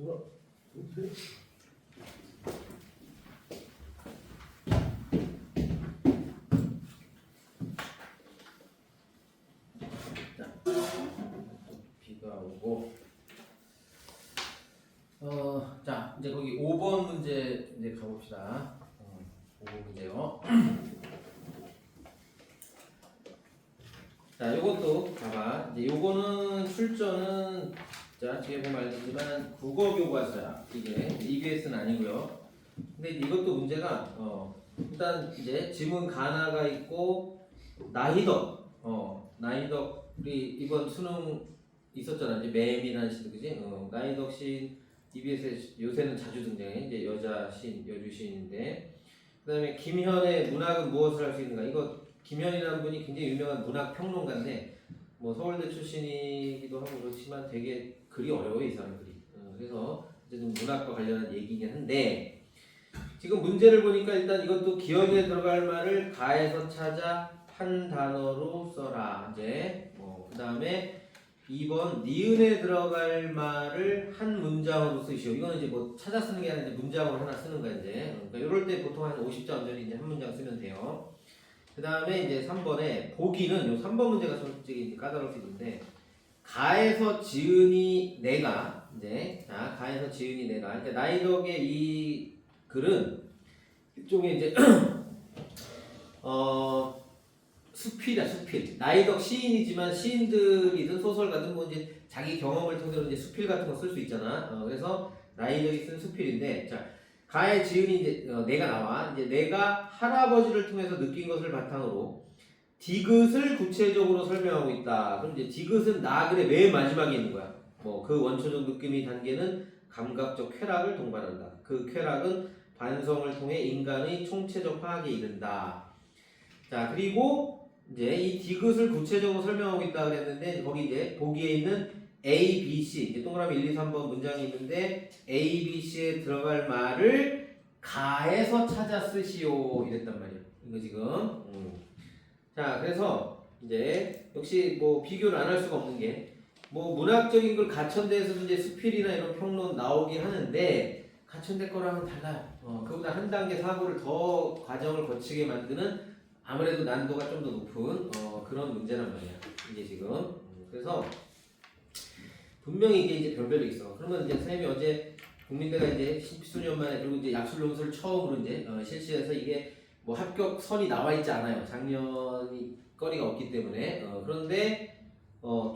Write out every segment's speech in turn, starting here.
비가 오고. 자, 이제 거기 5번 문제 이제 가봅시다. 5번 문제요. 자, 요것도 봐봐. 이제 요거는 출전은 자, 뒤에 보면 알겠지만 국어 교과서야. 이게 EBS는 아니고요. 근데 이것도 문제가 일단 이제 지문 가나가 있고 나희덕 나희덕이 이번 수능 있었잖아. 이제 매미라는 시도 그지? 나희덕 시인 EBS에 요새는 자주 등장해. 이제 여자 시인, 여주 시인인데 그다음에 김현의 문학은 무엇을 할 수 있는가? 이거 김현이라는 분이 굉장히 유명한 문학 평론가인데 뭐 서울대 출신이기도 하고 그렇지만 되게 글이 어려워요, 이 사람 글이. 그래서 어쨌든 문학과 관련한 얘기긴 한데 지금 문제를 보니까 일단 이것도 기억에 들어갈 말을 가에서 찾아 한 단어로 써라. 이제 그 다음에 2번 니은에 들어갈 말을 한 문장으로 쓰시오. 이거는 이제 뭐 찾아 쓰는 게 아니라 이제 문장으로 하나 쓰는 거야 이제. 그러니까 이럴 때 보통 한 50자 언저리 이제 한 문장 쓰면 돼요. 그 다음에 이제 3번에 보기는 요 3번 문제가 솔직히 까다로울 수 있는데 가에서 지은이 내가 이제 자 가에서 지은이 내가 그러니까 나이덕의 이 글은 일종의 이제 수필이야 수필. 나이덕 시인이지만 시인들이든 소설가든 뭐 이제 자기 경험을 토대로 이제 수필 같은 거 쓸 수 있잖아. 그래서 나이덕이 쓴 수필인데 자 가의 지은이 이제 내가 나와. 이제 내가 할아버지를 통해서 느낀 것을 바탕으로 디귿을 구체적으로 설명하고 있다. 그럼 이제 디귿은 나글의 맨 마지막에 있는 거야. 뭐 그 원초적 느낌의 단계는 감각적 쾌락을 동반한다. 그 쾌락은 반성을 통해 인간의 총체적 파악에 이른다. 자 그리고 이제 이 디귿을 구체적으로 설명하고 있다 그랬는데 거기 이제 보기에 있는 A, B, C 이제 동그라미 1, 2, 3번 문장이 있는데 A, B, C에 들어갈 말을 가에서 찾아 쓰시오 이랬단 말이에요. 이거 지금. 자 그래서 이제 역시 뭐 비교를 안 할 수가 없는 게 뭐 문학적인 걸 가천대에서도 이제 수필이나 이런 평론 나오긴 하는데 가천대 거랑은 달라요. 그보다 한 단계 사고를 더 과정을 거치게 만드는 아무래도 난도가 좀 더 높은 그런 문제란 말이야. 이게 지금. 그래서 분명히 이게 이제 별별이 있어. 그러면 이제 선생님이 어제 국민대가 이제 십수년 만에 그리고 이제 약술 논술을 처음으로 이제 실시해서 이게 뭐 합격선이 나와 있지 않아요. 작년이 거리가 없기 때문에. 그런데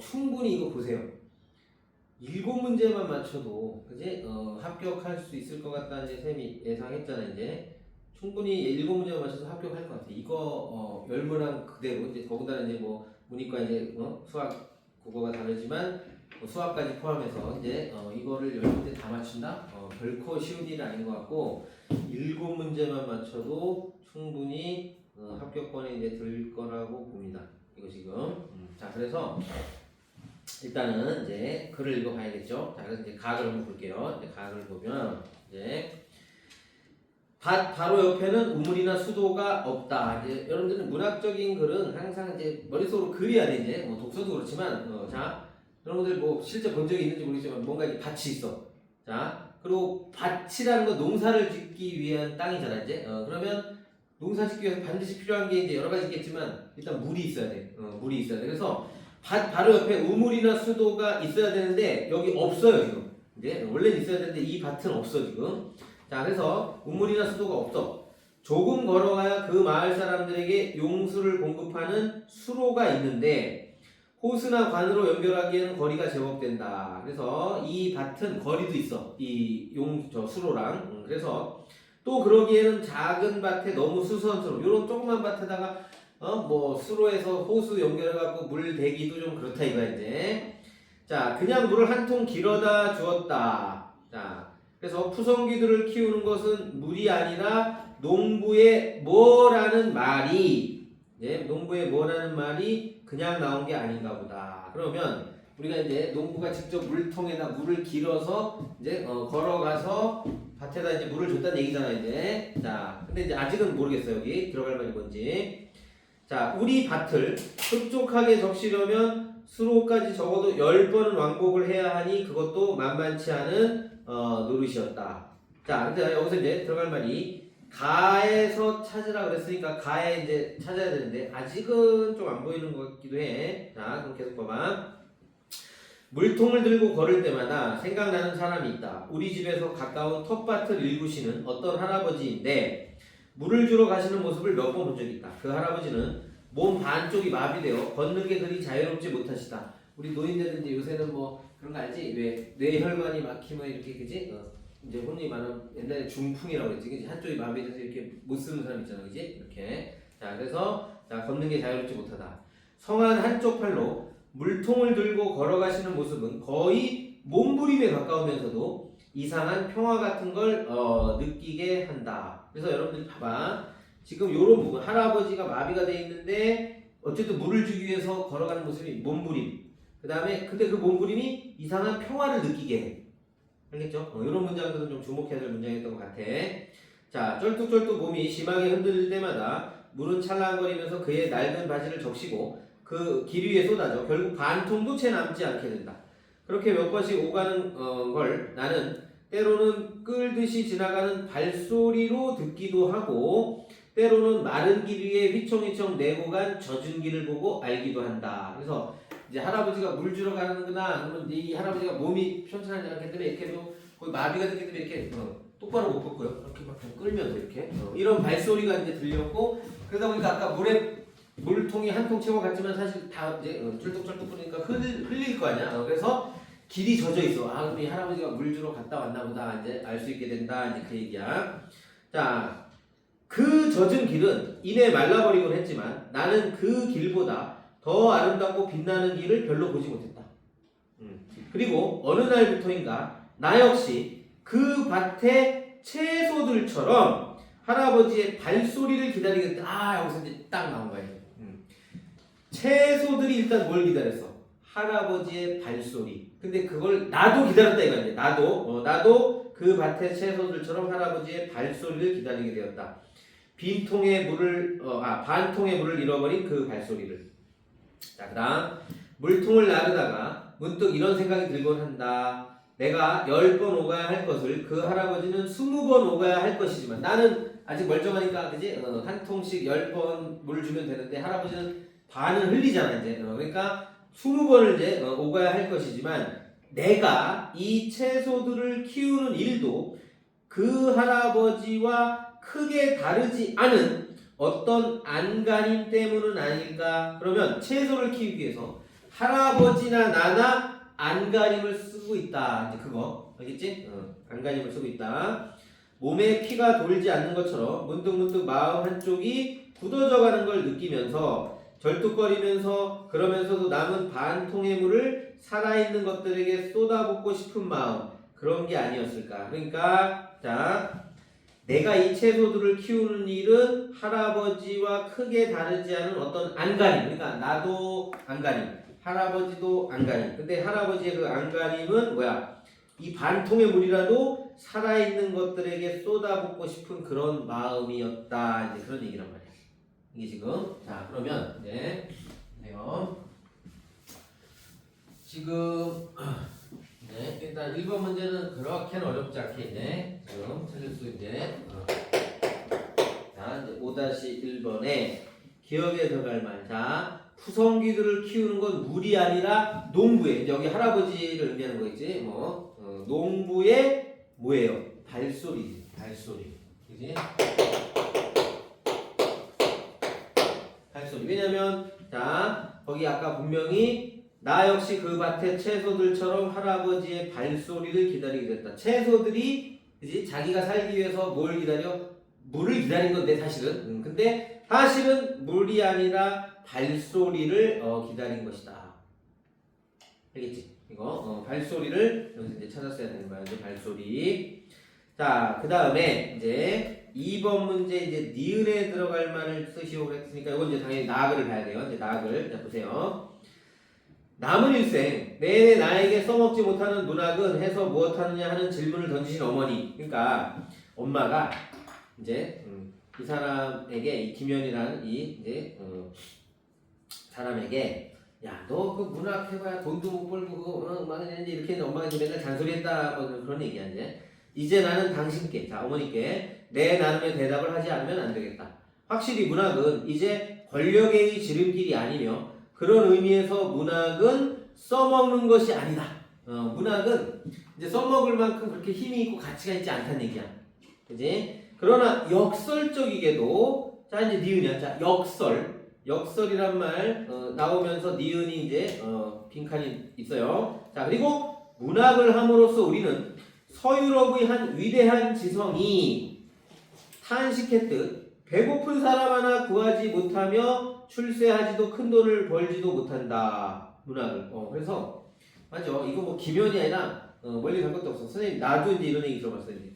충분히 이거 보세요. 7문제만 맞춰도 그지? 합격할 수 있을 것 같다는 이제 쌤이 예상했잖아 이제. 충분히 7문제만 맞춰서 합격할 것 같아. 이거 열문항 그대로 이제 더군다나 이제 뭐 문이과 이제 수학 국어가 다르지만 수학까지 포함해서 이제 이거를 10문제 다 맞춘다? 결코 쉬운 일이 아닌 것 같고 7문제만 맞춰도 충분히 합격권에 이제 들 거라고 봅니다. 이거 지금. 자 그래서 일단은 이제 글을 읽어봐야겠죠. 자 그래서 이제 가글을 한번 볼게요. 이제 가글을 보면 이제 바로 옆에는 우물이나 수도가 없다. 이제 여러분들은 문학적인 글은 항상 이제 머릿속으로 그려야 돼 이제 뭐 독서도 그렇지만 자 여러분들 뭐 실제 본 적이 있는지 모르겠지만 뭔가 이제 밭이 있어. 자 그리고 밭이라는 건 농사를 짓기 위한 땅이잖아 이제. 그러면 농사 짓기 위해서 반드시 필요한 게 이제 여러 가지 있겠지만 일단 물이 있어야 돼. 물이 있어야 돼. 그래서 밭 바로 옆에 우물이나 수도가 있어야 되는데 여기 없어요 지금. 이제 원래는 있어야 되는데 이 밭은 없어 지금. 자 그래서 우물이나 수도가 없어. 조금 걸어가야 그 마을 사람들에게 용수를 공급하는 수로가 있는데 호수나 관으로 연결하기에는 거리가 제법 된다. 그래서 이 밭은 거리도 있어. 이 수로랑. 그래서 또 그러기에는 작은 밭에 너무 수선스러워. 요런 조그만 밭에다가 뭐 수로에서 호수 연결해갖고 물 대기도 좀 그렇다 이거야 이제. 자 그냥 물을 한 통 길어다 주었다. 자 그래서 푸성귀들을 키우는 것은 물이 아니라 농부의 뭐라는 말이 농부의 뭐라는 말이 그냥 나온 게 아닌가 보다. 그러면 우리가 이제 농부가 직접 물통에다 물을 길어서 이제 걸어가서 밭에다 이제 물을 줬다는 얘기잖아 이제. 자 근데 이제 아직은 모르겠어요 여기 들어갈 말이 뭔지. 자 우리 밭을 흡족하게 적시려면 수로까지 적어도 10번은 왕복을 해야 하니 그것도 만만치 않은 노릇이었다. 자, 근데 여기서 이제 들어갈 말이 가에서 찾으라 그랬으니까 가에 이제 찾아야 되는데 아직은 좀 안 보이는 것 같기도 해. 자, 그럼 계속 봐봐. 물통을 들고 걸을 때마다 생각나는 사람이 있다. 우리 집에서 가까운 텃밭을 일구시는 어떤 할아버지인데 물을 주러 가시는 모습을 몇 번 본 적이 있다. 그 할아버지는 몸 반쪽이 마비되어 걷는 게 그리 자유롭지 못하시다. 우리 노인들은 요새는 뭐 그런 거 알지? 왜 뇌혈관이 막히면 이렇게 그지? 이제 흔히 말하는 옛날에 중풍이라고 했지, 그지? 한쪽이 마비돼서 이렇게 못 쓰는 사람 있잖아, 그지? 이렇게. 자, 그래서 자, 걷는 게 자유롭지 못하다. 성한 한쪽 팔로 물통을 들고 걸어가시는 모습은 거의 몸부림에 가까우면서도 이상한 평화 같은 걸 느끼게 한다. 그래서 여러분들 봐봐. 지금 요런 부분 할아버지가 마비가 돼 있는데 어쨌든 물을 주기 위해서 걸어가는 모습이 몸부림. 그 다음에 근데 그 몸부림이 이상한 평화를 느끼게 해. 알겠죠? 이런 문장들은 좀 주목해야 될 문장이었던 것 같아. 자, 쩔뚝쩔뚝 몸이 심하게 흔들릴 때마다 물은 찰랑거리면서 그의 낡은 바지를 적시고 그 길 위에 쏟아져 결국 반통도 채 남지 않게 된다. 그렇게 몇 번씩 오가는 걸 나는 때로는 끌듯이 지나가는 발소리로 듣기도 하고 때로는 마른 길 위에 휘청휘청 내고 간 젖은 길을 보고 알기도 한다. 그래서 이제 할아버지가 물 주러 가는구나. 그러면 이 할아버지가 몸이 편찮지 않기 때문에 이렇게 거의 마비가 되기 때문에 이렇게 똑바로 못 걷고요. 이렇게 막 끌면서 이렇게 이런 발소리가 이제 들렸고 그러다 보니까 아까 물통이 한 통 채워 갔지만 사실 다 이제 쫄뚝쫄뚝 끓으니까 흘릴 거 아니야. 그래서 길이 젖어 있어. 아, 그럼 이 할아버지가 물 주러 갔다 왔나 보다. 이제 알 수 있게 된다. 이제 그 얘기야. 자, 그 젖은 길은 이내 말라버리곤 했지만 나는 그 길보다 더 아름답고 빛나는 길을 별로 보지 못했다. 그리고 어느 날부터인가 나 역시 그 밭의 채소들처럼 할아버지의 발소리를 기다리게 됐다. 아, 여기서 이제 딱 나온 거야. 채소들이 일단 뭘 기다렸어? 할아버지의 발소리. 근데 그걸 나도 기다렸다 이거야. 나도 그 밭의 채소들처럼 할아버지의 발소리를 기다리게 되었다. 반통의 물을 잃어버린 그 발소리를. 자, 그다음 물통을 나르다가 문득 이런 생각이 들곤 한다. 내가 10번 오가야 할 것을 그 할아버지는 20번 오가야 할 것이지만 나는 아직 멀쩡하니까 그지? 한 통씩 10번 물 주면 되는데 할아버지는 반은 흘리잖아 이제. 그러니까 20번을 이제 오가야 할 것이지만 내가 이 채소들을 키우는 일도 그 할아버지와 크게 다르지 않은 어떤 안간힘 때문은 아닐까? 그러면 채소를 키우기 위해서 할아버지나 나나 안간힘을 쓰고 있다. 이제 그거 알겠지? 안간힘을 쓰고 있다. 몸에 피가 돌지 않는 것처럼 문득문득 마음 한쪽이 굳어져 가는 걸 느끼면서 절뚝거리면서 그러면서도 남은 반통의 물을 살아있는 것들에게 쏟아붓고 싶은 마음, 그런 게 아니었을까. 그러니까 자, 내가 이 채소들을 키우는 일은 할아버지와 크게 다르지 않은 어떤 안간힘. 그러니까 나도 안간힘, 할아버지도 안간힘. 근데 할아버지의 그 안간힘은 뭐야? 이 반통의 물이라도 살아있는 것들에게 쏟아붓고 싶은 그런 마음이었다. 이제 그런 얘기란 말이야. 이게 지금. 자, 그러면 이제 보세요. 지금 네, 일단 1번 문제는 그렇게는 어렵지 않게 이제 지금 찾을 수 이제 자, 이제 5-1번에 기억에 들어갈 말. 자, 푸성귀들을 키우는 건 물이 아니라 농부에. 이제 여기 할아버지를 의미하는 거겠지. 농부의 뭐예요? 발소리. 그지? 발소리. 왜냐면 자, 거기 아까 분명히 나 역시 그 밭의 채소들처럼 할아버지의 발소리를 기다리게 됐다. 채소들이 그지? 자기가 살기 위해서 뭘 기다려? 물을 기다린 건데 사실은. 근데 사실은 물이 아니라 발소리를 기다린 것이다. 알겠지? 이거 발소리를 여기서 이제 찾았어야 되는 거야. 이제 발소리. 자, 그 다음에 이제 2번 문제 이제 니은에 들어갈 말을 쓰시오 그랬으니까 이건 이제 당연히 나그를 봐야 돼요. 이제 나그를. 자, 보세요. 남은 일생 내내 나에게 써먹지 못하는 문학은 해서 무엇하느냐 하는 질문을 던지신 어머니. 그러니까 엄마가 이제 이 사람에게 이 김현이라는 이 이제 사람에게 야, 너 그 문학 해봐야 돈도 못 벌고 막 이렇게 엄마가 이제 맨날 잔소리했다 뭐 그런 얘기야 이제 나는 당신께 자 어머니께 내 나름의 대답을 하지 않으면 안 되겠다. 확실히 문학은 이제 권력의 지름길이 아니며 그런 의미에서 문학은 써먹는 것이 아니다. 문학은 이제 써먹을 만큼 그렇게 힘이 있고 가치가 있지 않다는 얘기야. 그지? 그러나 역설적이게도 자 이제 니은이야. 자 역설이란 말 나오면서 니은이 이제 빈칸이 있어요. 자 그리고 문학을 함으로써 우리는 서유럽의 한 위대한 지성이 탄식했듯 배고픈 사람 하나 구하지 못하며 출세하지도 큰 돈을 벌지도 못한다. 문학을. 그래서 맞아. 이거 뭐 기면이 아니라 멀리 갈 것도 없어. 선생님 나도 이제 이런 얘기 들어봤어요. 이제.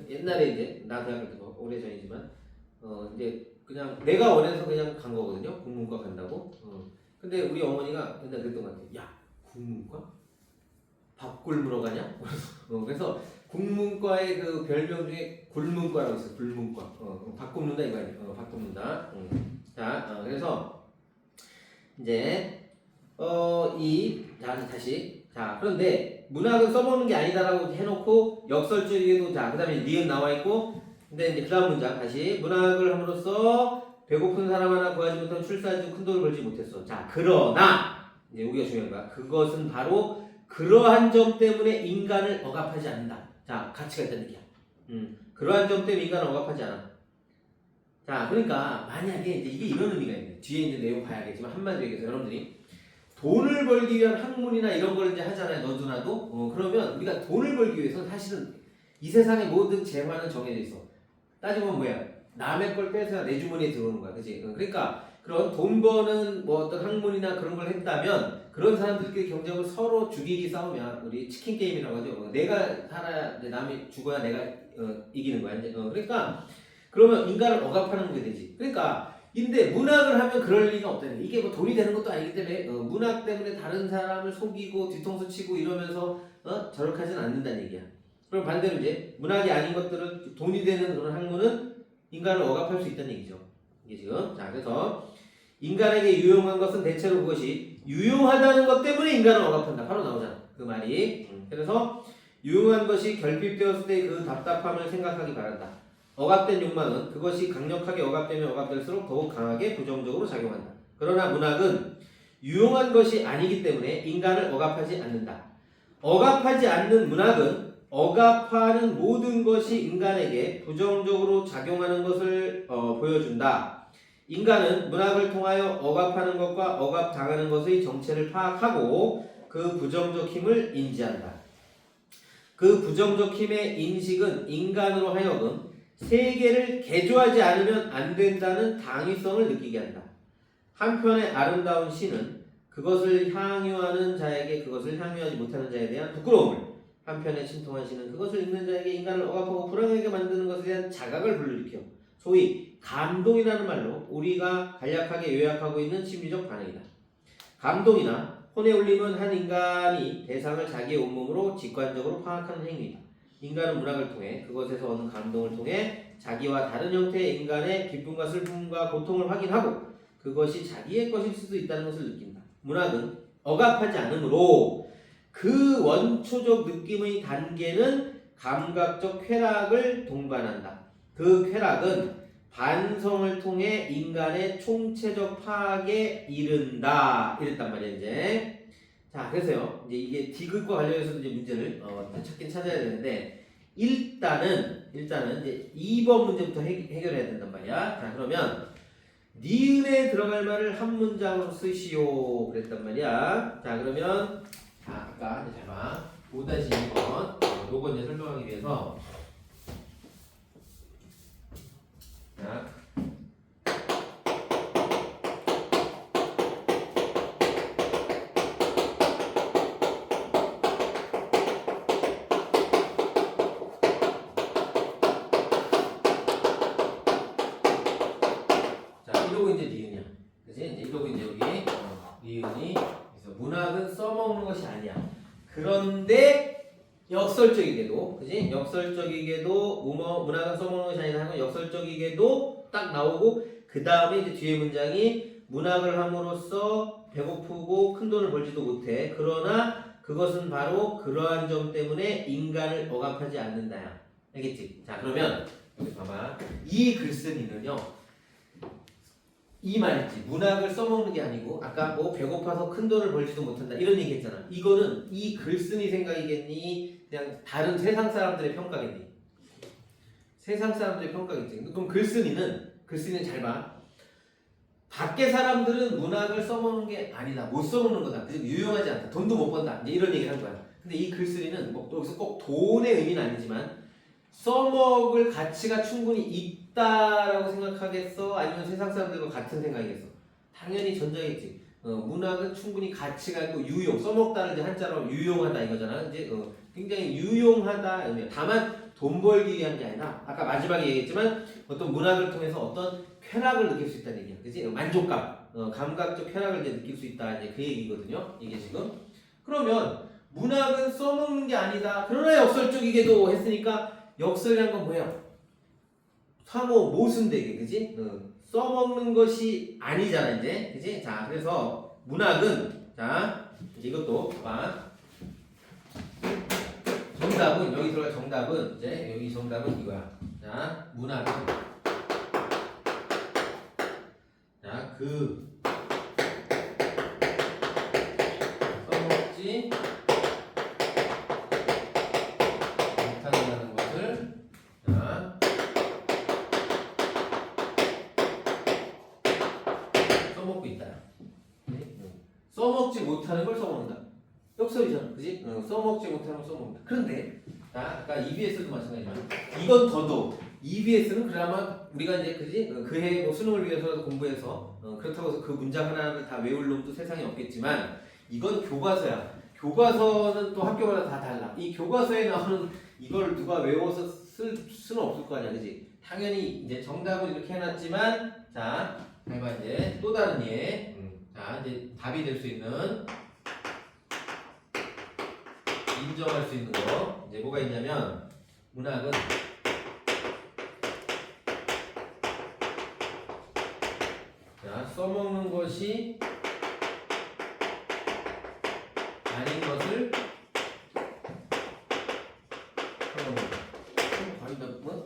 옛날에 이제 나 대학교 때 오래 전이지만 이제 그냥 내가 원해서 그냥 간 거거든요. 국문과 간다고. 근데 우리 어머니가 맨날 그랬던 것 같아. 야 국문과? 밥 굶으러 가냐? 그래서 국문과의 그 별명 중에 굶문과라고 있어요. 굶문과. 밥 굶는다 이거 아니에요. 밥 굶는다. 자, 그래서 이제 다시 자 그런데 문학은 써보는 게 아니다라고 해놓고 역설적이게도 자 그다음에 니은 나와 있고 근데 이제 그다음 문장 다시 문학을 함으로써 배고픈 사람 하나 구하지 못하면 출세하지 큰 돈을 벌지 못했어. 자 그러나 이제 여기가 중요한 거야. 그것은 바로 그러한 점 때문에 인간을 억압하지 않는다. 자 가치가 있다는 얘기야. 그러한 점 때문에 인간을 억압하지 않아. 자 그러니까 만약에 이제 이게 이런 의미가 있네. 뒤에 이제 내용 봐야겠지만 한마디로 얘기해서 여러분들이 돈을 벌기 위한 학문이나 이런 걸 이제 하잖아요. 너도 나도. 그러면 우리가 돈을 벌기 위해서 사실은 이 세상의 모든 재화는 정해져 있어. 따지면 뭐야? 남의 걸 뺏어야 내 주머니에 들어오는 거야. 그치? 그러니까 그런 돈 버는 뭐 어떤 학문이나 그런 걸 했다면 그런 사람들끼리 경쟁을 서로 죽이기 싸우면 우리 치킨 게임이라고 하죠. 내가 살아야 남이 죽어야 내가 이기는 거야. 이제. 그러니까 그러면 인간을 억압하는 게 되지. 그러니까 근데 문학을 하면 그럴 리가 없다는 거야. 이게 뭐 돈이 되는 것도 아니기 때문에 문학 때문에 다른 사람을 속이고 뒤통수 치고 이러면서 저렇게 하진 않는다는 얘기야. 그럼 반대로 이제 문학이 아닌 것들은 돈이 되는 그런 학문은 인간을 억압할 수 있다는 얘기죠. 이게 지금 자 그래서 인간에게 유용한 것은 대체로 그것이 유용하다는 것 때문에 인간을 억압한다. 바로 나오잖아. 그 말이. 그래서 유용한 것이 결핍되었을 때 그 답답함을 생각하기 바란다. 억압된 욕망은 그것이 강력하게 억압되면 억압될수록 더욱 강하게 부정적으로 작용한다. 그러나 문학은 유용한 것이 아니기 때문에 인간을 억압하지 않는다. 억압하지 않는 문학은 억압하는 모든 것이 인간에게 부정적으로 작용하는 것을 보여준다. 인간은 문학을 통하여 억압하는 것과 억압당하는 것의 정체를 파악하고 그 부정적 힘을 인지한다. 그 부정적 힘의 인식은 인간으로 하여금 세계를 개조하지 않으면 안 된다는 당위성을 느끼게 한다. 한편의 아름다운 시는 그것을 향유하는 자에게 그것을 향유하지 못하는 자에 대한 부끄러움을, 한편의 침통한 시는 그것을 읽는 자에게 인간을 억압하고 불안하게 만드는 것에 대한 자각을 불러일으켜 소위 감동이라는 말로 우리가 간략하게 요약하고 있는 심리적 반응이다. 감동이나 혼의 울림은 한 인간이 대상을 자기의 온몸으로 직관적으로 파악하는 행위이다. 인간은 문학을 통해 그것에서 얻는 감동을 통해 자기와 다른 형태의 인간의 기쁨과 슬픔과 고통을 확인하고 그것이 자기의 것일 수도 있다는 것을 느낀다. 문학은 억압하지 않으므로 그 원초적 느낌의 단계는 감각적 쾌락을 동반한다. 그 쾌락은 반성을 통해 인간의 총체적 파악에 이른다. 이랬단 말이야 이제. 자, 그래서요. 이제 이게 디귿과 관련해서도 이제 문제를 찾긴 찾아야 되는데 일단은 이제 2번 문제부터 해결해야 된단 말이야. 자, 그러면 니은에 들어갈 말을 한 문장으로 쓰시오. 그랬단 말이야. 자, 그러면 아까 이제 잘 봐. 5-2번 요거 이제 설명하기 위해서 자. 이러고 이제 니은이야. 그치? 이제 이러고 이제 여기 니은이 그래서 문학은 써먹는 것이 아니야. 그런데 역설적이게도, 그지? 역설적이게도 문학은 써먹는 것이 아니다 하고 역설적이게도 딱 나오고 그 다음에 이제 뒤에 문장이 문학을 함으로써 배고프고 큰 돈을 벌지도 못해. 그러나 그것은 바로 그러한 점 때문에 인간을 억압하지 않는다야. 알겠지? 자, 그러면 여기 봐봐. 이 글쓴이는요. 이 말했지. 문학을 써먹는 게 아니고 아까 뭐 배고파서 큰 돈을 벌지도 못한다 이런 얘기 했잖아. 이거는 이 글쓴이 생각이겠니? 그냥 다른 세상 사람들의 평가겠니? 세상 사람들의 평가겠지. 그럼 글쓴이는 잘 봐. 밖에 사람들은 문학을 써먹는 게 아니다. 못 써먹는 거다. 그래서 유용하지 않다. 돈도 못 번다. 이제 이런 얘기를 한 거야. 근데 이 글쓴이는 뭐 여기서 꼭 돈의 의미는 아니지만 써먹을 가치가 충분히 있다라고 생각하겠어? 아니면 세상 사람들과 같은 생각이겠어? 당연히 전자겠지. 문학은 충분히 가치가 있고 유용, 써먹다를 이제 한자로 유용하다 이거잖아. 이제 굉장히 유용하다. 다만 돈 벌기 위한 게 아니라 아까 마지막에 얘기했지만 어떤 문학을 통해서 어떤 쾌락을 느낄 수 있다는 얘기야. 그치? 만족감, 감각적 쾌락을 이제 느낄 수 있다. 이제 그 얘기거든요. 이게 지금. 그러면 문학은 써먹는 게 아니다. 그러나 역설적이게도 했으니까 역설이란 건 뭐예요? 사모 모순되게, 그지? 써먹는 것이 아니잖아, 이제. 그지? 자, 그래서 문학은, 자, 이것도 봐. 정답은, 여기 들어갈 정답은, 이제, 여기 정답은 이거야. 자, 문학은, 자, 써먹지 못한다는 것을, 자, 써먹고 있다. 써먹지 못하는 걸 써먹는다. 역설이잖아, 그지? 써먹지 못하는 걸 써먹는다. 그런데 아까 EBS도 마찬가지지만 이건 더도 EBS는 그나마 우리가 이제 그지? 그해 뭐 수능을 위해서라도 공부해서 그렇다고 해서 그 문장 하나를 다 외울 놈도 세상에 없겠지만 이건 교과서야. 교과서는 또 학교마다 다 달라. 이 교과서에 나오는 이걸 누가 외워서 쓸 수는 없을 거 아니야, 그지? 당연히 이제 정답은 이렇게 해놨지만 자, 해봐 이제 또 다른 예. 자, 이제 답이 될 수 있는 인정할 수 있는 거 이제 뭐가 있냐면 문학은 자, 써먹는 것이 아닌 것을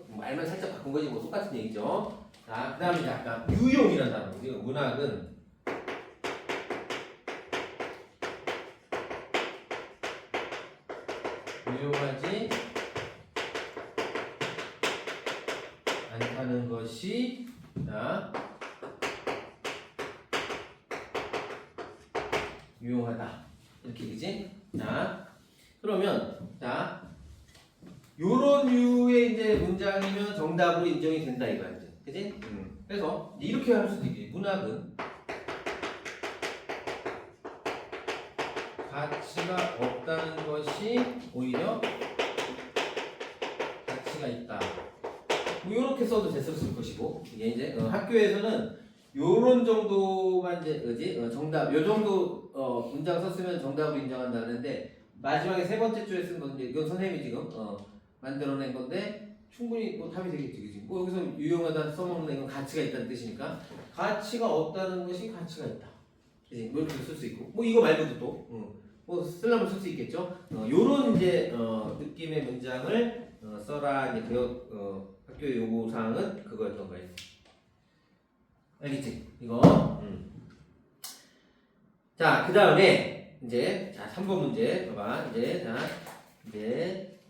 말만 살짝 바꾼 거지 뭐 똑같은 얘기죠. 자, 그 다음에 이제 아까 유용이라는 단어. 문학은 유용하지 않다는 것이 자, 유용하다. 이렇게 그지? 자, 그러면 자, 요런 류의 이제 문장이면 정답으로 인정이 된다 이거야 이제. 그지? 그래서 이렇게 할 수도 있지. 문학은 가치가 없다는 것이 오히려 가치가 있다. 뭐 이렇게 써도 됐을 것이고 이게 이제 학교에서는 요런 정도만 이제 그지? 정답 요 정도 문장 썼으면 정답으로 인정한다 하는데 마지막에 세 번째 줄에 쓴 건데 이건 선생님이 지금 만들어낸 건데 충분히 뭐 답이 되겠지, 그지? 뭐 여기서 유용하다 써먹는 이건 가치가 있다는 뜻이니까 가치가 없다는 것이 가치가 있다. 그지? 뭐 이렇게 쓸 수 있고 뭐 이거 말고도 또 뭐 쓰려면 쓸 수 있겠죠. 요런 이제 느낌의 문장을 써라. 이제 학교 요구 사항은 그거였던 거예요. 알겠지? 이거. 자, 그 다음에 이제 자 3번 문제 봐봐. 이제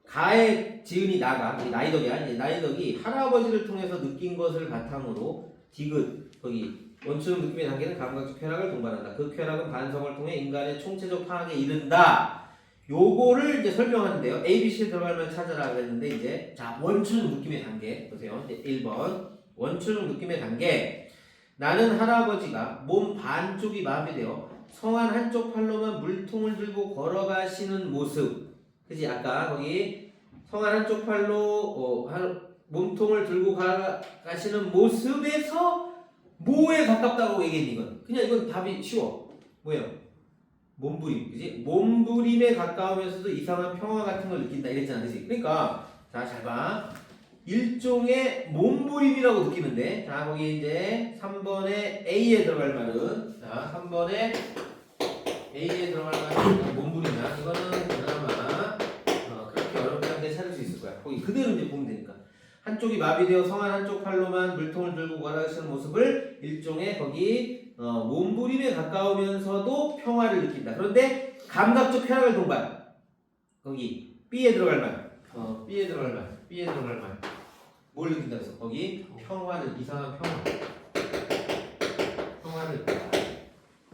가의 지은이 나가 나이덕이야. 이제 나이덕이 할아버지를 통해서 느낀 것을 바탕으로 디귿 거기 원추적 느낌의 단계는 감각적 쾌락을 동반한다. 그 쾌락은 반성을 통해 인간의 총체적 파악에 이른다. 요거를 이제 설명하는데요. A, B, C 들어가면 찾아라 그랬는데 이제 자 원추적 느낌의 단계 보세요. 이제 1번 원추적 느낌의 단계. 나는 할아버지가 몸 반쪽이 마비되어 성한 한쪽 팔로만 물통을 들고 걸어가시는 모습. 그지? 아까 거기 성한 한쪽 팔로 몸통을 들고 가시는 모습에서 뭐에 가깝다고 얘기했니 이건? 그냥 이건 답이 쉬워. 뭐예요? 몸부림, 그지? 몸부림에 가까우면서도 이상한 평화 같은 걸 느낀다 이랬잖아, 그지? 그러니까 자, 잘 봐. 일종의 몸부림이라고 느끼는데, 자 거기 이제 3번에 A에 들어갈 말은, 자 3번에 A에 들어갈 말은 몸부림이야. 이거는 그나마 그렇게 어렵지 않게 찾을 수 있을 거야. 거기 그대로 이제 보면 되니까. 한쪽이 마비되어 성한 한쪽 팔로만 물통을 들고 가라시는 모습을 일종의 거기 몸부림에 가까우면서도 평화를 느낀다. 그런데 감각적 쾌락을 동반. 거기 B에 들어갈 말. B에 들어갈 말. B에 들어갈 말. 뭘 느낀다 그래서 거기 평화를, 이상한 평화를 느낀다.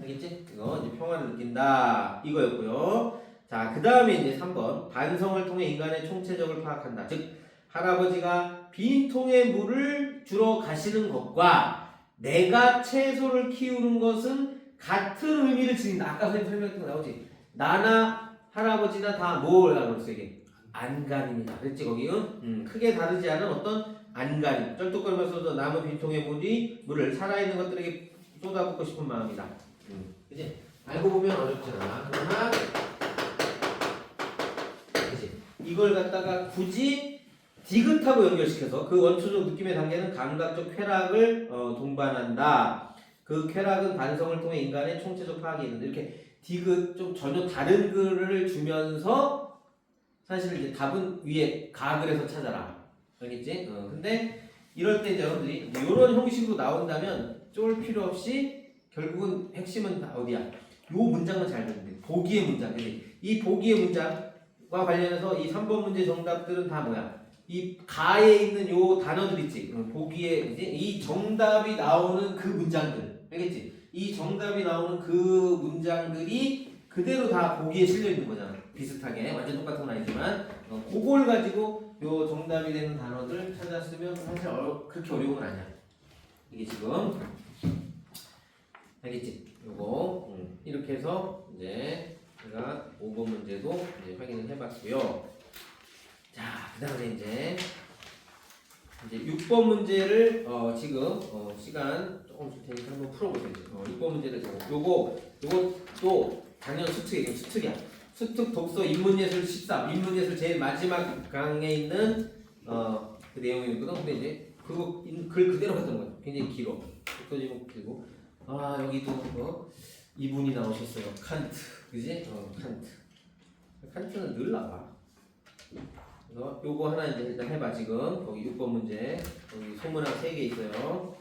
알겠지? 이거 이제 평화를 느낀다 이거였고요. 자, 그 다음에 이제 3번 반성을 통해 인간의 총체적을 파악한다. 즉 할아버지가 빈 통에 물을 주러 가시는 것과 내가 채소를 키우는 것은 같은 의미를 지닌다. 아까 선생님 설명했던 거 나오지? 나나 할아버지나 다 뭘 하고 있어 이게? 안간입니다. 그랬지 거기? 크게 다르지 않은 어떤 안간. 쩔뚝거리면서도 나무 빈통에 물을 살아있는 것들에게 쏟아붓고 싶은 마음이다. 그치? 알고 보면 어렵지 않아. 그러나 그치? 이걸 갖다가 굳이 디귿하고 연결시켜서 그 원초적 느낌의 단계는 감각적 쾌락을 동반한다. 그 쾌락은 반성을 통해 인간의 총체적 파악이 있는데 이렇게 디귿 좀 전혀 다른 글을 주면서 사실 이제 답은 위에 가글에서 찾아라. 알겠지? 근데 이럴 때 이제 여러분들이 이런 형식으로 나온다면 쫄 필요 없이 결국은 핵심은 어디야? 요 문장만 잘 듣는 돼. 보기의 문장. 그치? 이 보기의 문장과 관련해서 이 3번 문제 정답들은 다 뭐야? 이 가에 있는 요 단어들 있지? 보기에 이제 이 정답이 나오는 그 문장들. 알겠지? 이 정답이 나오는 그 문장들이 그대로 다 보기에 실려 있는 거잖아. 비슷하게 완전 똑같은 건 아니지만 그걸 가지고 요 정답이 되는 단어들 찾았으면 사실 그렇게 어려운 건 아니야. 이게 지금 알겠지? 요거 이렇게 해서 이제 제가 5번 문제도 이제 확인을 해봤고요. 자, 그 다음에 이제 6번 문제를 지금 시간 조금 줄 테니까 한번 풀어보세요. 6번 문제를 요것도 작년 수특이야. 수특 독서 인문예술 13 인문예술 제일 마지막 강에 있는 그 내용이거든. 근데 이제 그거 글 그대로 갔던 거야. 굉장히 길어. 독서 제목 길고 여기도 이분이 나오셨어요. 칸트, 그지? 칸트는 늘 나와. 그래서 요거 하나 이제 일단 해봐. 지금 거기 6번 문제 여기 소문학 3개 있어요.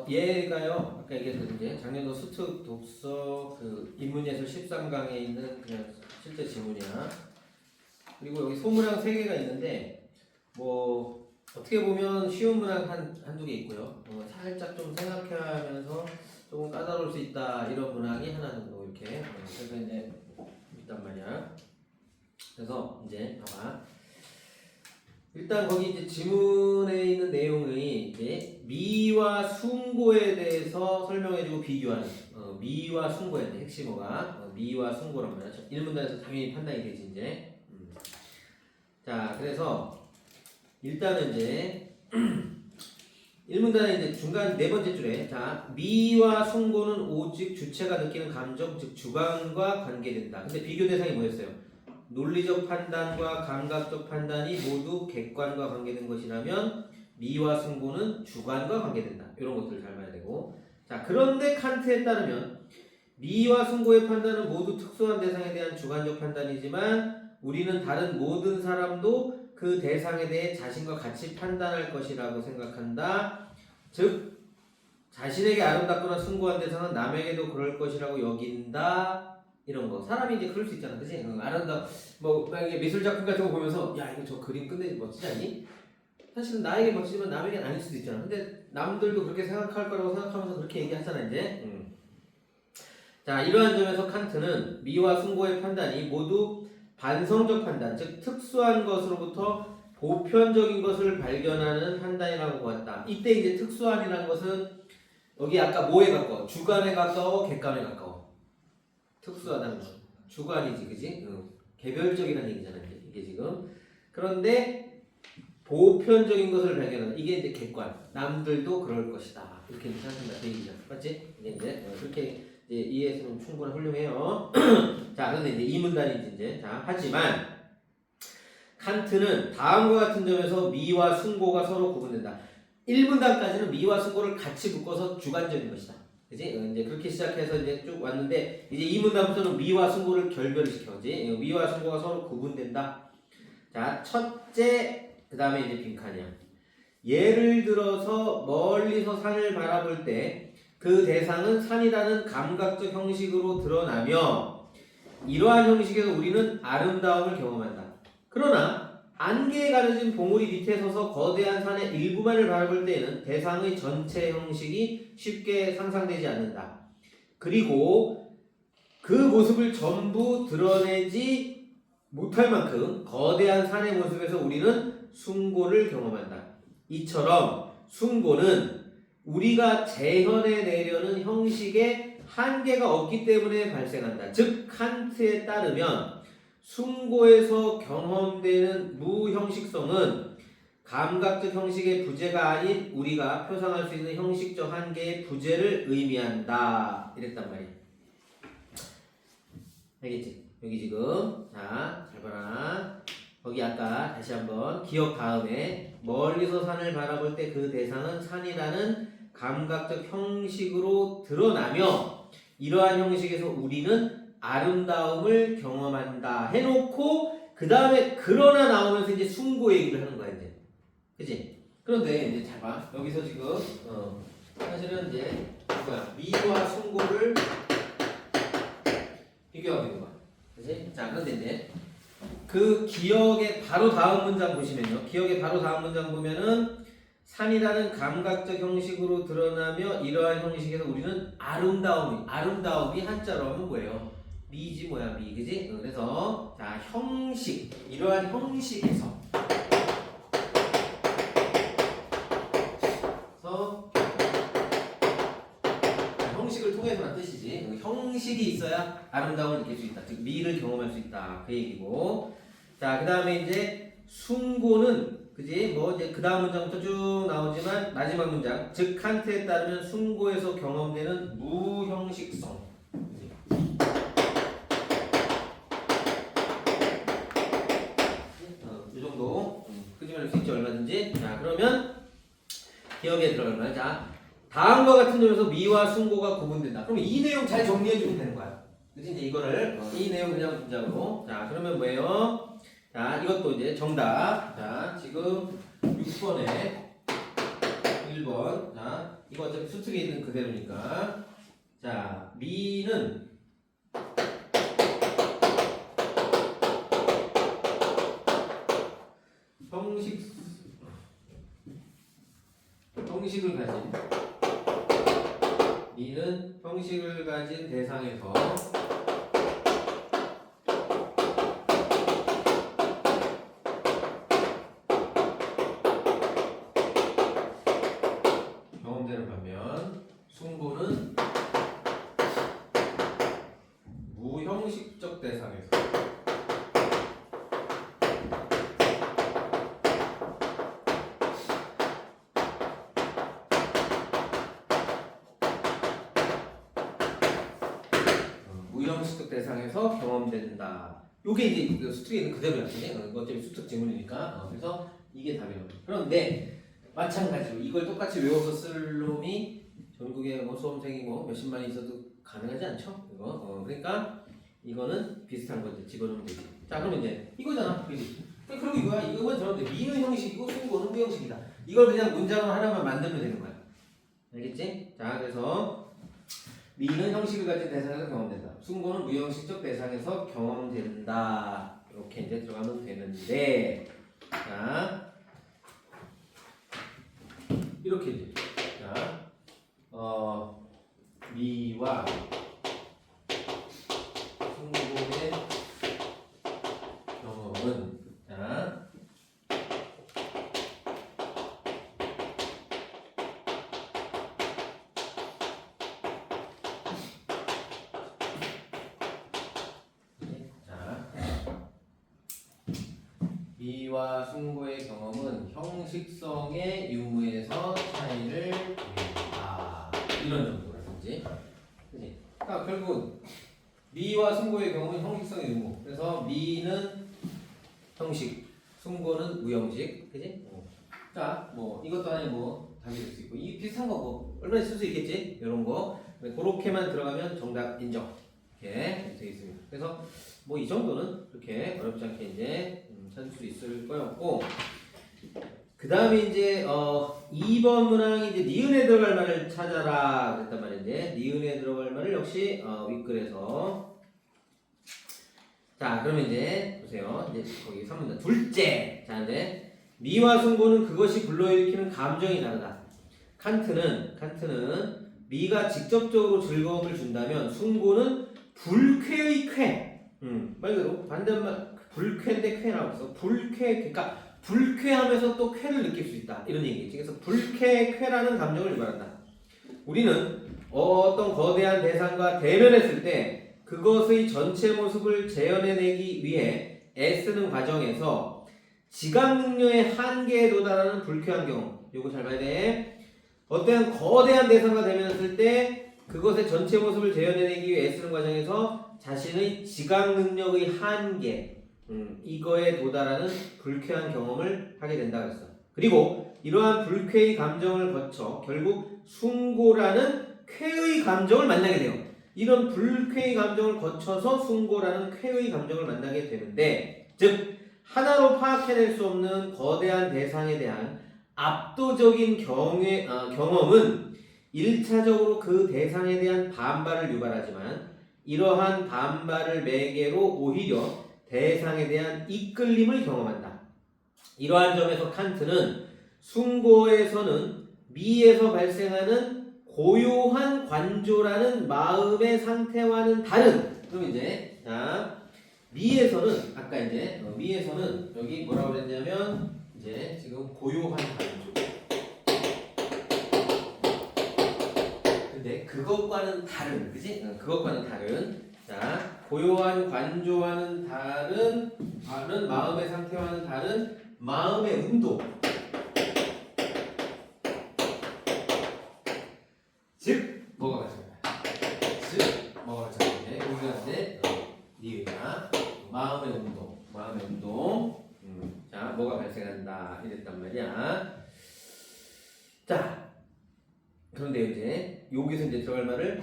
얘가요, 아까 얘기했던 이제 작년도 수특 독서 그 인문예술 13강에 있는 그냥 실제 지문이야. 그리고 여기 소문학 3개가 있는데, 뭐, 어떻게 보면 쉬운 문학 한두 개 있고요. 살짝 좀 생각해하면서 조금 까다로울 수 있다, 이런 문학이 하나 정도 이렇게. 그래서 이제, 있단 말이야. 그래서 이제, 봐봐. 일단 거기 이제 지문에 있는 내용이 이제 미와 숭고에 대해서 설명해주고 비교하는 미와 숭고의 핵심어가 미와 숭고란 말이야. 1문단에서 당연히 판단이 되지 이제. 자, 그래서 일단은 이제 1문단의 이제 중간 4번째 줄에 자 미와 숭고는 오직 주체가 느끼는 감정 즉 주관과 관계된다. 근데 비교 대상이 뭐였어요? 논리적 판단과 감각적 판단이 모두 객관과 관계된 것이라면 미와 숭고는 주관과 관계된다. 이런 것들을 잘 봐야 되고. 자, 그런데 칸트에 따르면 미와 숭고의 판단은 모두 특수한 대상에 대한 주관적 판단이지만 우리는 다른 모든 사람도 그 대상에 대해 자신과 같이 판단할 것이라고 생각한다. 즉 자신에게 아름답거나 숭고한 대상은 남에게도 그럴 것이라고 여긴다. 이런 거. 사람이 이제 그럴 수 있잖아. 그치? 뭐, 만약에 미술 작품 같은 거 보면서, 야, 이거 저 그림 끝내지 멋지지 않니? 사실은 나에게 멋지지만 남에게는 아닐 수도 있잖아. 근데 남들도 그렇게 생각할 거라고 생각하면서 그렇게 얘기하잖아, 이제. 자, 이러한 점에서 칸트는 미와 숭고의 판단이 모두 반성적 판단, 즉 특수한 것으로부터 보편적인 것을 발견하는 판단이라고 보았다. 이때 이제 특수한이라는 것은 여기 아까 뭐에 가까워? 주관에 가까워? 객관에 가까워? 특수하다는 거. 주관이지, 그지? 개별적이라는 얘기잖아, 이게 지금. 그런데 보편적인 것을 발견하는 이게 이제 객관. 남들도 그럴 것이다. 이렇게 생각한다. 그 얘기죠. 맞지? 이제 그렇게 이제 이해했으면 충분히 훌륭해요. 자, 그런데 이제 이 문단이지 이제. 자, 하지만 칸트는 다음과 같은 점에서 미와 숭고가 서로 구분된다. 1문단까지는 미와 숭고를 같이 묶어서 주관적인 것이다. 그지? 이제 그렇게 시작해서 이제 쭉 왔는데 이제 2문단부터는 미와 숭고를 결별을 시켜. 그지? 미와 숭고가 서로 구분된다. 자, 첫째, 그 다음에 이제 빈칸이야. 예를 들어서 멀리서 산을 바라볼 때 그 대상은 산이라는 감각적 형식으로 드러나며 이러한 형식에서 우리는 아름다움을 경험한다. 그러나 안개에 가려진 봉우리 밑에 서서 거대한 산의 일부만을 바라볼 때에는 대상의 전체 형식이 쉽게 상상되지 않는다. 그리고 그 모습을 전부 드러내지 못할 만큼 거대한 산의 모습에서 우리는 숭고를 경험한다. 이처럼 숭고는 우리가 재현해내려는 형식에 한계가 없기 때문에 발생한다. 즉 칸트에 따르면 숭고에서 경험되는 무형식성은 감각적 형식의 부재가 아닌 우리가 표상할 수 있는 형식적 한계의 부재를 의미한다. 이랬단 말이야. 알겠지? 여기 지금 자, 잘 봐라. 거기 아까 다시 한번 기억 다음에 멀리서 산을 바라볼 때 그 대상은 산이라는 감각적 형식으로 드러나며 이러한 형식에서 우리는 아름다움을 경험한다 해놓고 그 다음에 그러나 나오면서 이제 숭고 얘기를 하는 거야 이제. 그치? 그런데 이제 잘 봐. 여기서 지금 사실은 이제 미와 숭고를 비교하고 있는 거야. 그치? 자, 그런데 이제 그 기억의 바로 다음 문장 보시면요. 기억의 바로 다음 문장 보면은 산이라는 감각적 형식으로 드러나며 이러한 형식에서 우리는 아름다움이 한자로 하면 뭐예요? 미지 뭐야 미, 그지? 그래서 자 형식, 이러한 형식에서 형식을 통해서란 뜻이지. 형식이 있어야 아름다움을 느낄 수 있다. 즉 미를 경험할 수 있다. 그 얘기고. 자, 그 다음에 이제 숭고는 그지? 뭐 이제 그 다음 문장부터 쭉 나오지만 마지막 문장 즉 칸트에 따르면 숭고에서 경험되는 무형식성. 이 정도 끄집어낼 수 있지 얼마든지. 자, 그러면 기억에 들어가면 자 다음과 같은 점에서 미와 숭고가 구분된다. 그럼 이 내용 잘 정리해주면 되는 거야. 그치? 이제 이거를 이 내용 그냥 문장으로. 자, 그러면 뭐예요? 자, 이것도 이제 정답. 자, 지금 6번에 1번. 자, 이거 어차피 수특에 있는 그대로니까. 자, 미는 형식을 가진 미는 형식을 가진 대상에서 경험되는 반면 숭고는 무형식적 대상에서 무형식적 대상에서 경험된다. 요게 이제 수특에 있는 그대로야. 이거 어차피 수특 지문이니까. 그래서 이게 답이에요. 그런데 마찬가지로 이걸 똑같이 외워서 쓸 놈이 전국에 뭐 수험생이 뭐 몇십만이 있어도 가능하지 않죠? 이거. 그러니까 이거는 비슷한 거지. 집어넣으면 되지. 자, 그러면 이제 이거잖아. 그지? 그리고 이거야. 이거만 들었는데 미는 형식이고 숭고는 무형식이다. 이걸 그냥 문장을 하나만 만들면 되는 거야. 알겠지? 자, 그래서 미는 형식을 가진 대상에서 경험된다. 숭고는 무형식적 대상에서 경험된다. 이렇게 이제 들어가면 되는데, 자, 이렇게 이제, 자, 미와 숭고의 경험은, 자, 미와 숭고의 경험은 형식성의 유무에서 차이를 보인다. 이런 정도라든지. 그치? 그러니까 결국은 미와 숭고의 경험은 형식성의 유무. 그래서 미는 형식, 숭고는 무형식. 그지? 자, 뭐 이것도 아니 뭐 답이 될 수 있고 이 비슷한 거고 얼마나 쓸 수 있겠지? 이런 거. 그렇게만 들어가면 정답 인정. 이렇게 되어 있습니다. 그래서 뭐 이 정도는 그렇게 어렵지 않게 이제 찾을 수 있을 거였고, 그 다음에 이제 2번 문항이 이제 니은에 들어갈 말을 찾아라 그랬단 말인데, 니은에 들어갈 말을 역시 윗글에서. 자, 그러면 이제 보세요. 이제 거기 3문단 둘째. 자, 근데 미와 숭고는 그것이 불러일으키는 감정이 다르다. 칸트는 미가 직접적으로 즐거움을 준다면 숭고는 불쾌의 쾌. 말 그대로 반대말 불쾌인데 쾌라고 했어. 그러니까 불쾌하면서 또 쾌를 느낄 수 있다. 이런 얘기겠지. 그래서 쾌라는 감정을 유발한다. 우리는 어떤 거대한 대상과 대면했을 때 그것의 전체 모습을 재현해내기 위해 애쓰는 과정에서 지각 능력의 한계에 도달하는 불쾌한 경험. 요거 잘 봐야 돼. 어떠한 거대한 대상과 대면했을 때 그것의 전체 모습을 재현해내기 위해 애쓰는 과정에서 자신의 지각 능력의 한계, 이거에 도달하는 불쾌한 경험을 하게 된다 그랬어. 그리고 이러한 불쾌의 감정을 거쳐 결국 숭고라는 쾌의 감정을 만나게 돼요. 이런 불쾌의 감정을 거쳐서 숭고라는 쾌의 감정을 만나게 되는데, 즉 하나로 파악해낼 수 없는 거대한 대상에 대한 압도적인 경험은 1차적으로 그 대상에 대한 반발을 유발하지만 이러한 반발을 매개로 오히려 대상에 대한 이끌림을 경험한다. 이러한 점에서 칸트는 숭고에서는 미에서 발생하는 고요한 관조라는 마음의 상태와는 다른, 그럼 이제 자, 미에서는 아까 이제 미에서는 여기 뭐라고 그랬냐면 이제 지금 고요한 관조. 근데 그것과는 다른, 그지? 그것과는 다른. 자, 고요한 관조와는 다른 마음의 상태와는 다른 마음의 운동. 즉 뭐가 맞습니다. 즉 뭐가 맞습니다. 우리가 이제 니은이나 마음의 운동. 자, 뭐가 발생한다 이랬단 말이야. 자, 그런데 이제 여기서 이제 들어갈 말을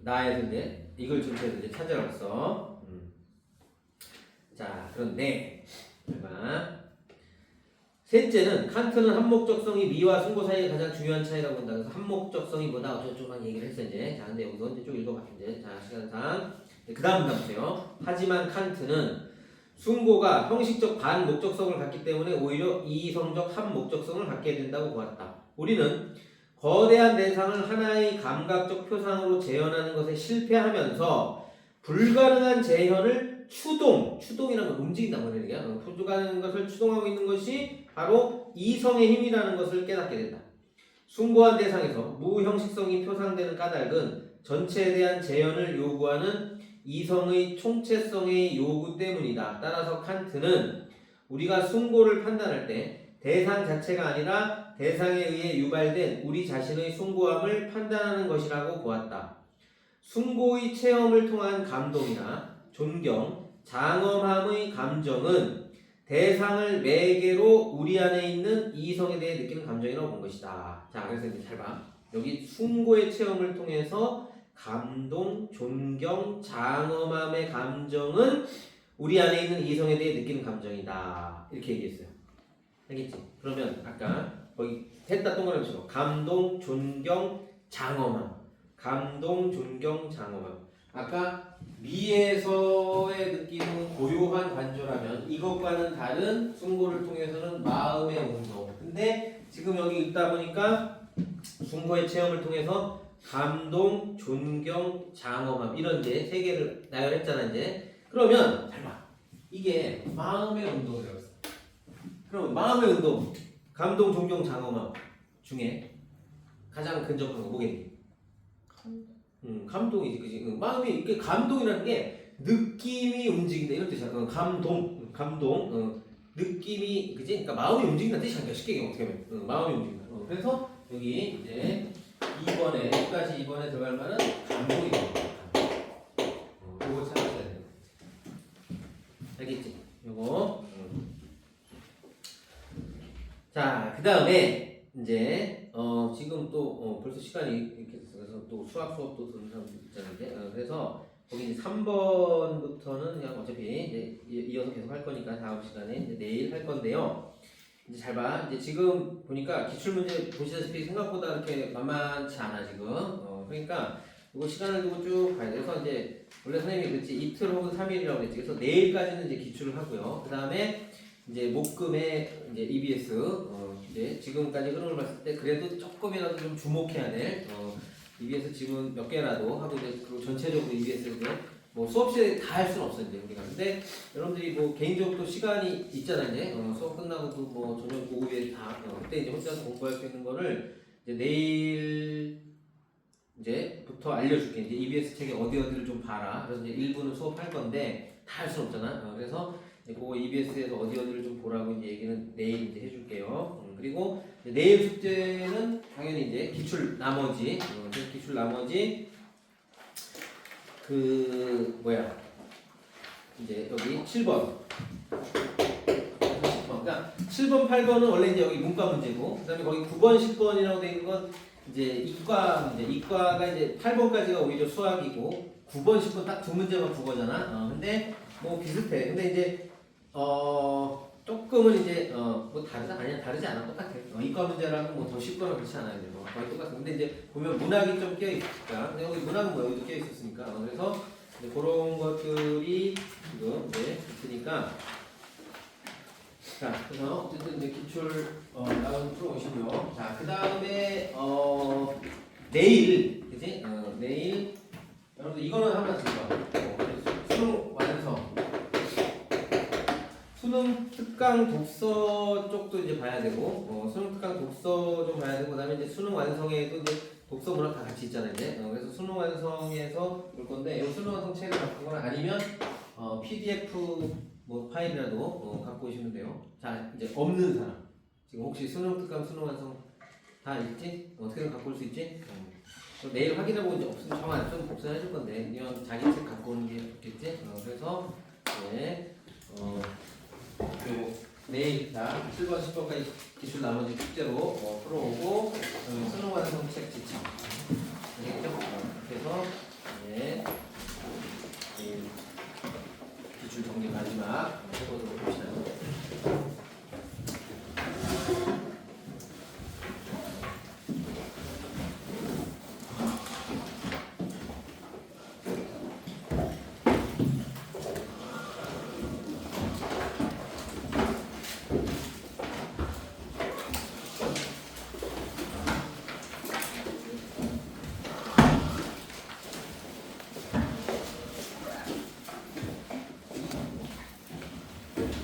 나에서 이제 이걸 전체에서 이제 찾으라고 써. 자, 그런데 셋째는 칸트는 한목적성이 미와 숭고 사이의 가장 중요한 차이라고 본다. 그래서 한목적성이 뭐다 어쩌고저쩌고 얘기를 했어 이제. 자, 근데 여기서 이제 쭉 읽어봐 이제. 자, 시간상 그 다음 문단 보세요. 하지만 칸트는 숭고가 형식적 반목적성을 갖기 때문에 오히려 이성적 한목적성을 갖게 된다고 보았다. 우리는 거대한 대상을 하나의 감각적 표상으로 재현하는 것에 실패하면서 불가능한 재현을 추동이라는 걸 움직인다고 하는 얘기야. 불가능한 것을 추동하고 있는 것이 바로 이성의 힘이라는 것을 깨닫게 된다. 숭고한 대상에서 무형식성이 표상되는 까닭은 전체에 대한 재현을 요구하는 이성의 총체성의 요구 때문이다. 따라서 칸트는 우리가 숭고를 판단할 때 대상 자체가 아니라 대상에 의해 유발된 우리 자신의 숭고함을 판단하는 것이라고 보았다. 숭고의 체험을 통한 감동이나 존경, 장엄함의 감정은 대상을 매개로 우리 안에 있는 이성에 대해 느끼는 감정이라고 본 것이다. 자, 그래서 이제 잘 봐. 여기 숭고의 체험을 통해서 감동, 존경, 장엄함의 감정은 우리 안에 있는 이성에 대해 느끼는 감정이다. 이렇게 얘기했어요. 알겠지? 그러면 아까 거기 했다 동그라미 치고 감동, 존경, 장엄함. 감동, 존경, 장엄함. 아까 미에서의 느낌은 고요한 관조라면 이것과는 다른 숭고를 통해서는 마음의 운동. 근데 지금 여기 있다 보니까 숭고의 체험을 통해서 감동, 존경, 장엄함 이런 이제 세 개를 나열했잖아 이제. 그러면 잘 봐. 이게 마음의 운동이라고 했어. 그럼 마음의 운동, 감동, 존경, 장엄함 중에 가장 근접한 거 뭐겠니? 감동이지, 그지? 마음이 이게 감동이라는 게 느낌이 움직인다 이런 뜻이야. 감동, 느낌이 그지? 그러니까 마음이 움직인다는 뜻이 아니야. 쉽게 어떻게 하면 마음이 움직인다. 그래서 여기 이제 2번에 끝까지 2번에 들어갈 말은 감동이다. 그거 찾아야 돼. 알겠지? 요거. 자, 그 다음에 이제 지금 또 벌써 시간이 이렇게 됐어. 그래서 또 수학 수업도 듣는 사람도 있잖아요. 이제. 그래서 거기 이제 3번부터는 그냥 어차피 이제 이어서 계속 할 거니까 다음 시간에 이제 내일 할 건데요. 이제 잘 봐. 이제 지금 보니까 기출문제 보시다시피 생각보다 그렇게 만만치 않아 지금. 그러니까 이거 시간을 두고 쭉 가야 돼. 그래서 이제 원래 선생님이 그랬지 이틀 혹은 3일이라고 그랬지. 그래서 내일까지는 이제 기출을 하고요. 그 다음에 이제 목금의 이제 EBS 이제 지금까지 흐름을 봤을 때 그래도 조금이라도 좀 주목해야 될 EBS 지금 몇 개라도 하고 이제 그리고 전체적으로 EBS를 뭐 수업시에 다 할 수는 없어 이제 우리가. 근데 여러분들이 뭐 개인적으로 또 시간이 있잖아 이제 수업 끝나고도 뭐 저녁 오후에 다 그때 이제 혼자서 공부할 수 있는 거를 이제 내일 이제부터 알려줄게. 이제 EBS 책에 어디를 좀 봐라. 그래서 이제 일부는 수업할 건데 다 할 수는 없잖아. 그래서 그거 EBS에서 어디를 좀 보라고 이제 얘기는 내일 이제 해줄게요. 그리고 이제 내일 숙제는 당연히 이제 기출 나머지 그 뭐야 이제 여기 7번 그러니까 7번 8번은 원래 이제 여기 문과 문제고 그다음에 거기 9번 10번이라고 돼 있는 건 이제 이과 문제. 이과가 이제 8번까지가 오히려 수학이고 9번 10번 딱 두 문제만 국어잖아. 근데 뭐 비슷해. 근데 이제 조금은 이제 뭐 다르지 않아. 똑같아. 이과 문제라면 뭐 더 쉽거나 그렇지 않아요. 뭐 거의 똑같아. 근데 이제 보면 문학이 좀 껴 있으니까. 근데 여기 문학은 뭐 여기도 껴 있었으니까. 그래서 이제 그런 것들이 지금 이제 있으니까. 자, 그래서 어쨌든 이제 기출 나온 풀어오시고요. 자, 그 다음에 내일, 그지? 내일 여러분들 이거는 한번 들어봐. 수능 완성. 수능 특강 독서 쪽도 이제 봐야 되고, 수능 특강 독서 좀 봐야 되고, 그다음에 이제 수능 완성에도 이제 독서 문학 다 같이 있잖아요, 이제. 그래서 수능 완성에서 볼 건데, 이 수능 완성 책을 갖고 거나 아니면 PDF 뭐 파일이라도 갖고 오시면 돼요. 자, 이제 없는 사람. 지금 혹시 수능 특강, 수능 완성 다 있지? 어떻게든 갖고 올 수 있지? 내일 확인하고 이제 없으면 정말 좀 복사해 줄 건데, 그냥 자기 책 갖고 오는 게 좋겠지? 그래서 네, 내일 다 7번, 10번까지 기출 나머지 숙제로 풀어오고 수능 완성 책 지침. 알겠죠? 그래서 네, 기출 정리 마지막 해보도록 합시다.